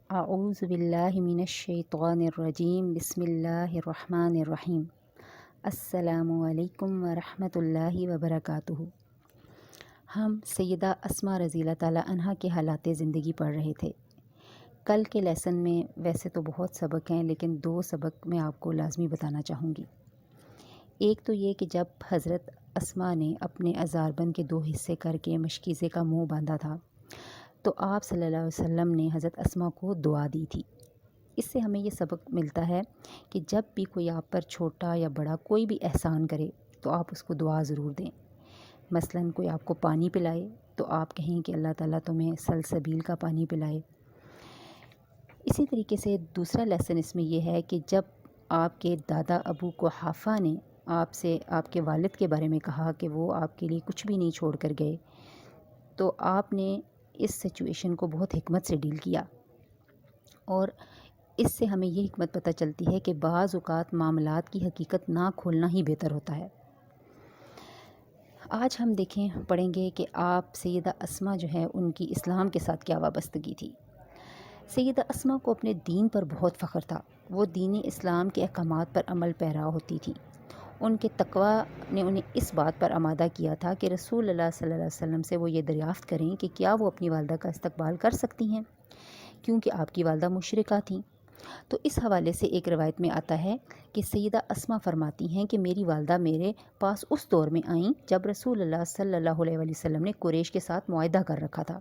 اعوذ باللہ من الشیطان الرجیم بسم اللہ الرحمن الرحیم السلام علیکم ورحمۃ اللہ وبرکاتہ۔ ہم سیدہ اسماء رضی اللہ تعالیٰ عنہا کے حالات زندگی پڑھ رہے تھے۔ کل کے لیسن میں ویسے تو بہت سبق ہیں، لیکن 2 سبق میں آپ کو لازمی بتانا چاہوں گی۔ ایک تو یہ کہ جب حضرت اسماء نے اپنے ازاربند کے 2 حصے کر کے مشکیزے کا منہ باندھا تھا تو آپ صلی اللہ علیہ وسلم نے حضرت اسماء کو دعا دی تھی۔ اس سے ہمیں یہ سبق ملتا ہے کہ جب بھی کوئی آپ پر چھوٹا یا بڑا کوئی بھی احسان کرے تو آپ اس کو دعا ضرور دیں۔ مثلاً کوئی آپ کو پانی پلائے تو آپ کہیں کہ اللہ تعالیٰ تمہیں سلسبیل کا پانی پلائے۔ اسی طریقے سے دوسرا لیسن اس میں یہ ہے کہ جب آپ کے دادا ابو قحافہ نے آپ سے آپ کے والد کے بارے میں کہا کہ وہ آپ کے لیے کچھ بھی نہیں چھوڑ کر گئے، تو آپ نے اس سچویشن کو بہت حکمت سے ڈیل کیا، اور اس سے ہمیں یہ حکمت پتہ چلتی ہے کہ بعض اوقات معاملات کی حقیقت نہ کھولنا ہی بہتر ہوتا ہے۔ آج ہم پڑھیں گے کہ آپ سیدہ اسماء جو ہے ان کی اسلام کے ساتھ کیا وابستگی تھی۔ سیدہ اسماء کو اپنے دین پر بہت فخر تھا۔ وہ دین اسلام کے احکامات پر عمل پیرا ہوتی تھی۔ ان کے تقوی نے انہیں اس بات پر آمادہ کیا تھا کہ رسول اللہ صلی اللہ علیہ وسلم سے وہ یہ دریافت کریں کہ کیا وہ اپنی والدہ کا استقبال کر سکتی ہیں، کیونکہ آپ کی والدہ مشرکہ تھیں۔ تو اس حوالے سے ایک روایت میں آتا ہے کہ سیدہ اسماء فرماتی ہیں کہ میری والدہ میرے پاس اس دور میں آئیں جب رسول اللہ صلی اللہ علیہ وسلم نے قریش کے ساتھ معاہدہ کر رکھا تھا۔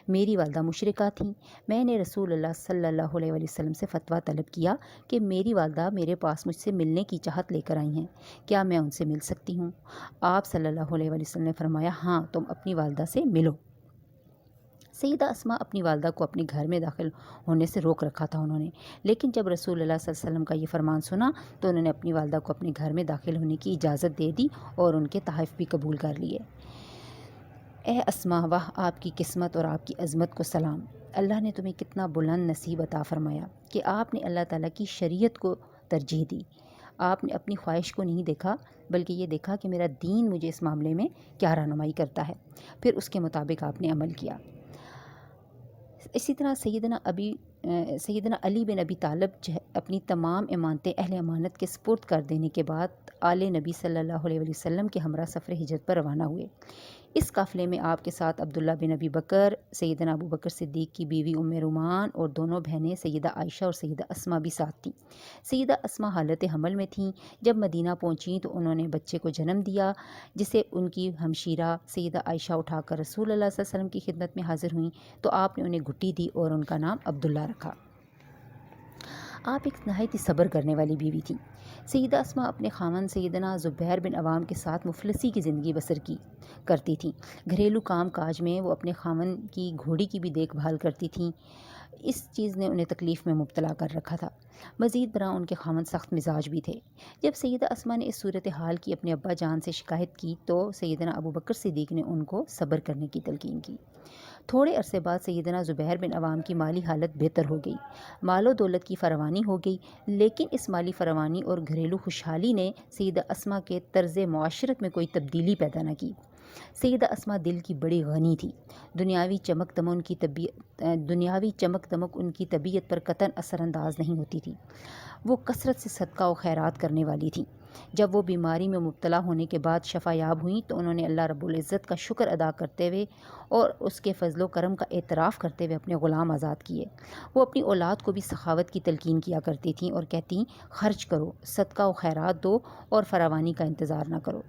میری والدہ مشرکہ تھیں۔ میں نے رسول اللہ صلی اللہ علیہ وسلم سے فتویٰ طلب کیا کہ میری والدہ میرے پاس مجھ سے ملنے کی چاہت لے کر آئی ہیں، کیا میں ان سے مل سکتی ہوں؟ آپ صلی اللہ علیہ وسلم نے فرمایا، ہاں، تم اپنی والدہ سے ملو۔ سیدہ اسماء اپنی والدہ کو اپنے گھر میں داخل ہونے سے روک رکھا تھا انہوں نے، لیکن جب رسول اللہ صلی اللہ علیہ وسلم کا یہ فرمان سنا تو انہوں نے اپنی والدہ کو اپنے گھر میں داخل ہونے کی اجازت دے دی اور ان کے تحائف بھی قبول کر لیے۔ اے اسماء، واہ آپ کی قسمت اور آپ کی عظمت کو سلام! اللہ نے تمہیں کتنا بلند نصیب عطا فرمایا کہ آپ نے اللہ تعالیٰ کی شریعت کو ترجیح دی۔ آپ نے اپنی خواہش کو نہیں دیکھا، بلکہ یہ دیکھا کہ میرا دین مجھے اس معاملے میں کیا رہنمائی کرتا ہے، پھر اس کے مطابق آپ نے عمل کیا۔ اسی طرح سیدنا علی بن ابی طالب اپنی تمام امانتیں اہل امانت کے سپرد کر دینے کے بعد آل نبی صلی اللہ علیہ وسلم کے ہمراہ سفر ہجرت پر روانہ ہوئے۔ اس قافلے میں آپ کے ساتھ عبداللہ بن ابی بکر، سیدنا ابو بکر صدیق کی بیوی ام رومان اور دونوں بہنیں سیدہ عائشہ اور سیدہ اسماء بھی ساتھ تھیں۔ سیدہ اسماء حالت حمل میں تھیں۔ جب مدینہ پہنچیں تو انہوں نے بچے کو جنم دیا، جسے ان کی ہمشیرہ سیدہ عائشہ اٹھا کر رسول اللہ صلی اللہ علیہ وسلم کی خدمت میں حاضر ہوئیں تو آپ نے انہیں گھٹی دی اور ان کا نام عبداللہ رکھا۔ آپ ایک نہایت ہی صبر کرنے والی بیوی تھیں۔ سیدہ اسماء اپنے خاوند سیدنا زبیر بن عوام کے ساتھ مفلسی کی زندگی بسر کرتی تھیں۔ گھریلو کام کاج میں وہ اپنے خاوند کی گھوڑی کی بھی دیکھ بھال کرتی تھیں۔ اس چیز نے انہیں تکلیف میں مبتلا کر رکھا تھا۔ مزید برآں ان کے خاوند سخت مزاج بھی تھے۔ جب سیدہ اسماء نے اس صورتحال کی اپنے ابا جان سے شکایت کی تو سیدنا ابو بکر صدیق نے ان کو صبر کرنے کی تلقین کی۔ تھوڑے عرصے بعد سیدنا زبیر بن عوام کی مالی حالت بہتر ہو گئی، مال و دولت کی فراوانی ہو گئی، لیکن اس مالی فراوانی اور گھریلو خوشحالی نے سیدہ اسماء کے طرز معاشرت میں کوئی تبدیلی پیدا نہ کی۔ سیدہ اسماء دل کی بڑی غنی تھی۔ دنیاوی چمک دمک ان کی طبیعت پر قطعاً اثر انداز نہیں ہوتی تھی۔ وہ کثرت سے صدقہ و خیرات کرنے والی تھیں۔ جب وہ بیماری میں مبتلا ہونے کے بعد شفا یاب ہوئیں تو انہوں نے اللہ رب العزت کا شکر ادا کرتے ہوئے اور اس کے فضل و کرم کا اعتراف کرتے ہوئے اپنے غلام آزاد کیے۔ وہ اپنی اولاد کو بھی سخاوت کی تلقین کیا کرتی تھیں اور کہتی، خرچ کرو، صدقہ و خیرات دو اور فراوانی کا انتظار نہ کرو۔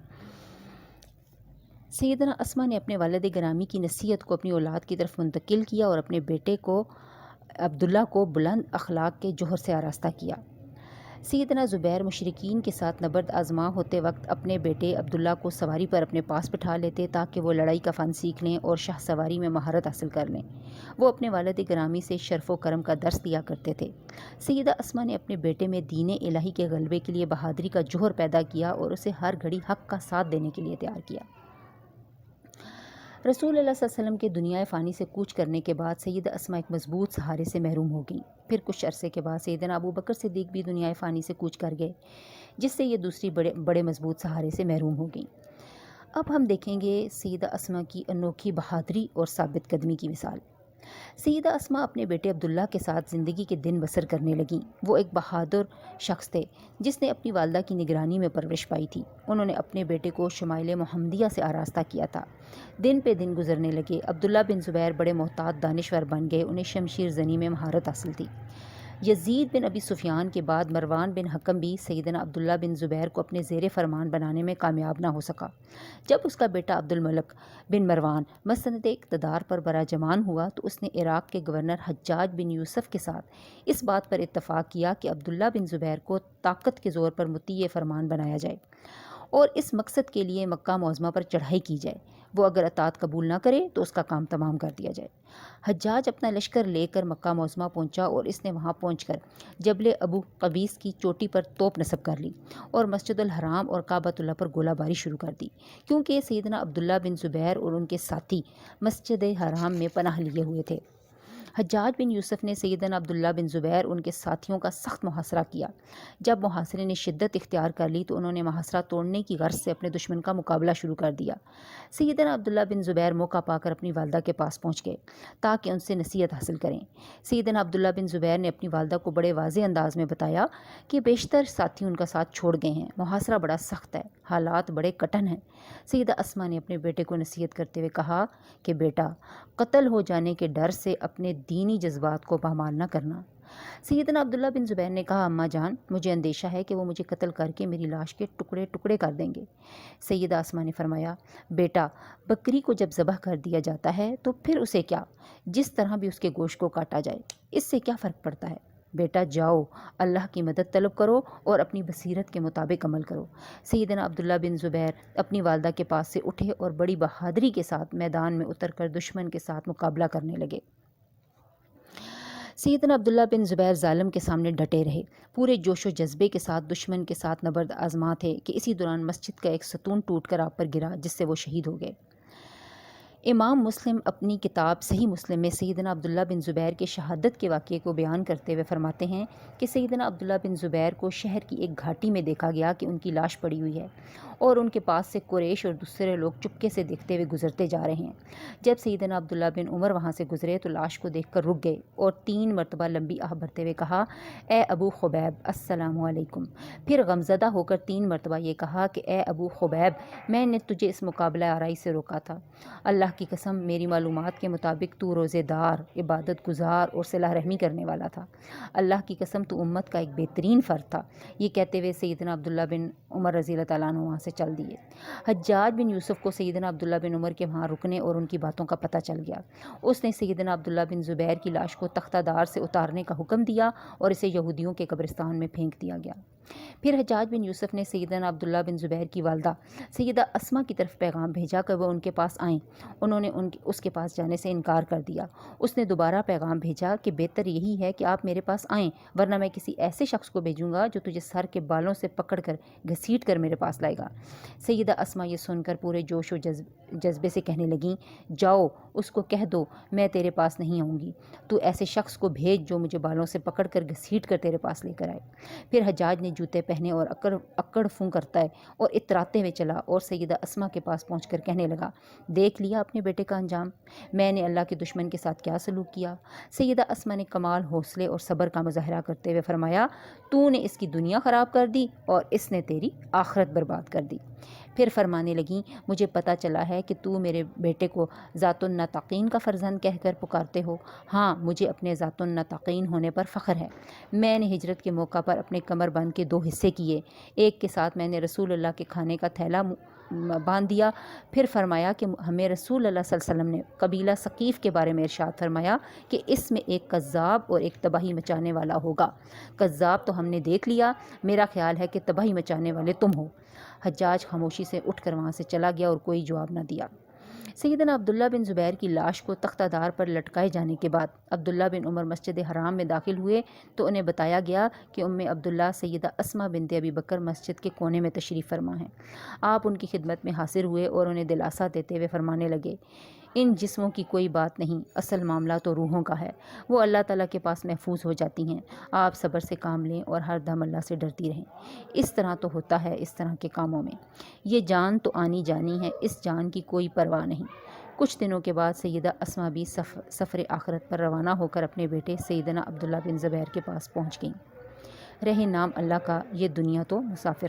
سیدنا اسماء نے اپنے والد گرامی کی نصیحت کو اپنی اولاد کی طرف منتقل کیا اور اپنے بیٹے کو عبداللہ کو بلند اخلاق کے جوہر سے آراستہ کیا۔ سیدنا زبیر مشرکین کے ساتھ نبرد آزما ہوتے وقت اپنے بیٹے عبداللہ کو سواری پر اپنے پاس بٹھا لیتے تاکہ وہ لڑائی کا فن سیکھ لیں اور شاہ سواری میں مہارت حاصل کر لیں۔ وہ اپنے والد گرامی سے شرف و کرم کا درس دیا کرتے تھے۔ سیدہ اسماء نے اپنے بیٹے میں دین الہی کے غلبے کے لیے بہادری کا جوہر پیدا کیا اور اسے ہر گھڑی حق کا ساتھ دینے کے لیے تیار کیا۔ رسول اللہ صلی اللہ علیہ وسلم کے دنیا فانی سے کوچ کرنے کے بعد سیدہ اسماء ایک مضبوط سہارے سے محروم ہو گئیں۔ پھر کچھ عرصے کے بعد سیدنا ابو بکر صدیق بھی دنیا فانی سے کوچ کر گئے، جس سے یہ دوسری بڑے مضبوط سہارے سے محروم ہو گئیں۔ اب ہم دیکھیں گے سیدہ اسماء کی انوکھی بہادری اور ثابت قدمی کی مثال۔ سیدہ اسما اپنے بیٹے عبداللہ کے ساتھ زندگی کے دن بسر کرنے لگیں۔ وہ ایک بہادر شخص تھے جس نے اپنی والدہ کی نگرانی میں پرورش پائی تھی۔ انہوں نے اپنے بیٹے کو شمائل محمدیہ سے آراستہ کیا تھا۔ دن پہ دن گزرنے لگے، عبداللہ بن زبیر بڑے محتاط دانشور بن گئے، انہیں شمشیر زنی میں مہارت حاصل تھی۔ یزید بن ابی سفیان کے بعد مروان بن حکم بھی سیدنا عبداللہ بن زبیر کو اپنے زیر فرمان بنانے میں کامیاب نہ ہو سکا۔ جب اس کا بیٹا عبد الملک بن مروان مسند اقتدار پر براجمان ہوا تو اس نے عراق کے گورنر حجاج بن یوسف کے ساتھ اس بات پر اتفاق کیا کہ عبداللہ بن زبیر کو طاقت کے زور پر مطیع فرمان بنایا جائے اور اس مقصد کے لیے مکہ معظمہ پر چڑھائی کی جائے۔ وہ اگر اطاعت قبول نہ کرے تو اس کا کام تمام کر دیا جائے۔ حجاج اپنا لشکر لے کر مکہ معظمہ پہنچا اور اس نے وہاں پہنچ کر جبل ابو قبیس کی چوٹی پر توپ نصب کر لی اور مسجد الحرام اور کعبۃ اللہ پر گولہ باری شروع کر دی، کیونکہ سیدنا عبداللہ بن زبیر اور ان کے ساتھی مسجد حرام میں پناہ لیے ہوئے تھے۔ حجاج بن یوسف نے سیدنا عبداللہ بن زبیر ان کے ساتھیوں کا سخت محاصرہ کیا۔ جب محاصرے نے شدت اختیار کر لی تو انہوں نے محاصرہ توڑنے کی غرض سے اپنے دشمن کا مقابلہ شروع کر دیا۔ سیدنا عبداللہ بن زبیر موقع پا کر اپنی والدہ کے پاس پہنچ گئے تاکہ ان سے نصیحت حاصل کریں۔ سیدنا عبداللہ بن زبیر نے اپنی والدہ کو بڑے واضح انداز میں بتایا کہ بیشتر ساتھی ان کا ساتھ چھوڑ گئے ہیں، محاصرہ بڑا سخت ہے، حالات بڑے کٹن ہیں۔ سیدہ اسما نے اپنے بیٹے کو نصیحت کرتے ہوئے کہا کہ بیٹا، قتل ہو جانے کے ڈر سے اپنے دینی جذبات کو پامال نہ کرنا۔ سیدنا عبداللہ بن زبیر نے کہا، اماں جان، مجھے اندیشہ ہے کہ وہ مجھے قتل کر کے میری لاش کے ٹکڑے ٹکڑے کر دیں گے۔ سیدہ اسما نے فرمایا، بیٹا، بکری کو جب ذبح کر دیا جاتا ہے تو پھر اسے کیا، جس طرح بھی اس کے گوشت کو کاٹا جائے، اس سے کیا فرق پڑتا ہے؟ بیٹا جاؤ، اللہ کی مدد طلب کرو اور اپنی بصیرت کے مطابق عمل کرو۔ سیدنا عبداللہ بن زبیر اپنی والدہ کے پاس سے اٹھے اور بڑی بہادری کے ساتھ میدان میں اتر کر دشمن کے ساتھ مقابلہ کرنے لگے۔ سیدنا عبداللہ بن زبیر ظالم کے سامنے ڈٹے رہے، پورے جوش و جذبے کے ساتھ دشمن کے ساتھ نبرد آزما تھے کہ اسی دوران مسجد کا ایک ستون ٹوٹ کر آپ پر گرا، جس سے وہ شہید ہو گئے۔ امام مسلم اپنی کتاب صحیح مسلم میں سیدنا عبداللہ بن زبیر کے شہادت کے واقعے کو بیان کرتے ہوئے فرماتے ہیں کہ سیدنا عبداللہ بن زبیر کو شہر کی ایک گھاٹی میں دیکھا گیا کہ ان کی لاش پڑی ہوئی ہے اور ان کے پاس سے قریش اور دوسرے لوگ چپکے سے دیکھتے ہوئے گزرتے جا رہے ہیں۔ جب سیدنا عبداللہ بن عمر وہاں سے گزرے تو لاش کو دیکھ کر رک گئے اور 3 مرتبہ لمبی آہ بھرتے ہوئے کہا، اے ابو خبیب، السلام علیکم۔ پھر غمزدہ ہو کر 3 مرتبہ یہ کہا کہ اے ابو خبیب، میں نے تجھے اس مقابلہ آرائی سے روکا تھا۔ اللہ کی قسم، میری معلومات کے مطابق تو روزے دار، عبادت گزار اور صلہ رحمی کرنے والا تھا۔ اللہ کی قسم، تو امت کا ایک بہترین فرد تھا۔ یہ کہتے ہوئے سیدنا عبداللہ بن عمر رضی اللہ تعالیٰ عنہ وہاں سے چل دیے۔ حجاج بن یوسف کو سیدنا عبداللہ بن عمر کے وہاں رکنے اور ان کی باتوں کا پتہ چل گیا۔ اس نے سیدنا عبداللہ بن زبیر کی لاش کو تختہ دار سے اتارنے کا حکم دیا اور اسے یہودیوں کے قبرستان میں پھینک دیا گیا۔ پھر حجاج بن یوسف نے سیدنا عبداللہ بن زبیر کی والدہ سیدہ اسما کی طرف پیغام بھیجا کہ وہ ان کے پاس آئیں۔ انہوں نے اس کے پاس جانے سے انکار کر دیا۔ اس نے دوبارہ پیغام بھیجا کہ بہتر یہی ہے کہ آپ میرے پاس آئیں، ورنہ میں کسی ایسے شخص کو بھیجوں گا جو تجھے سر کے بالوں سے پکڑ کر گھسیٹ کر میرے پاس لائے گا۔ سیدہ اسما یہ سن کر پورے جوش و جذبے سے کہنے لگیں، جاؤ، اس کو کہہ دو میں تیرے پاس نہیں آؤں گی، تو ایسے شخص کو بھیج جو مجھے بالوں سے پکڑ کر گھسیٹ کر تیرے پاس لے کر آئے۔ پھر حجاج نے جوتے پہنے اور اکڑ فون کرتا ہے اور اتراتے ہوئے چلا اور سیدہ اسما کے پاس پہنچ کر کہنے لگا، دیکھ لیا اپنے بیٹے کا انجام، میں نے اللہ کے دشمن کے ساتھ کیا سلوک کیا۔ سیدہ اسما نے کمال حوصلے اور صبر کا مظاہرہ کرتے ہوئے فرمایا، تو نے اس کی دنیا خراب کر دی اور اس نے تیری آخرت برباد کر دی۔ پھر فرمانے لگیں، مجھے پتہ چلا ہے کہ تو میرے بیٹے کو ذات النطاقین کا فرزند کہہ کر پکارتے ہو۔ ہاں، مجھے اپنے ذات النطاقین ہونے پر فخر ہے۔ میں نے ہجرت کے موقع پر اپنے کمر بند کے 2 حصے کیے، ایک کے ساتھ میں نے رسول اللہ کے کھانے کا تھیلا باندھ دیا۔ پھر فرمایا کہ ہمیں رسول اللہ صلی اللہ علیہ وسلم نے قبیلہ ثقیف کے بارے میں ارشاد فرمایا کہ اس میں ایک کذاب اور ایک تباہی مچانے والا ہوگا۔ کذاب تو ہم نے دیکھ لیا، میرا خیال ہے کہ تباہی مچانے والے تم ہو۔ حجاج خاموشی سے اٹھ کر وہاں سے چلا گیا اور کوئی جواب نہ دیا۔ سیدنا عبداللہ بن زبیر کی لاش کو تختہ دار پر لٹکائے جانے کے بعد عبداللہ بن عمر مسجد حرام میں داخل ہوئے تو انہیں بتایا گیا کہ عبداللہ سیدہ اسما بنت ابی بکر مسجد کے کونے میں تشریف فرما ہیں۔ آپ ان کی خدمت میں حاضر ہوئے اور انہیں دلاسا دیتے ہوئے فرمانے لگے، ان جسموں کی کوئی بات نہیں، اصل معاملہ تو روحوں کا ہے، وہ اللہ تعالیٰ کے پاس محفوظ ہو جاتی ہیں۔ آپ صبر سے کام لیں اور ہر دم اللہ سے ڈرتی رہیں۔ اس طرح تو ہوتا ہے اس طرح کے کاموں میں، یہ جان تو آنی جانی ہے، اس جان کی کوئی پرواہ نہیں۔ کچھ دنوں کے بعد سیدہ اسما بھی سفر آخرت پر روانہ ہو کر اپنے بیٹے سیدنا عبداللہ بن زبیر کے پاس پہنچ گئیں۔ رہے نام اللہ کا، یہ دنیا تو مسافر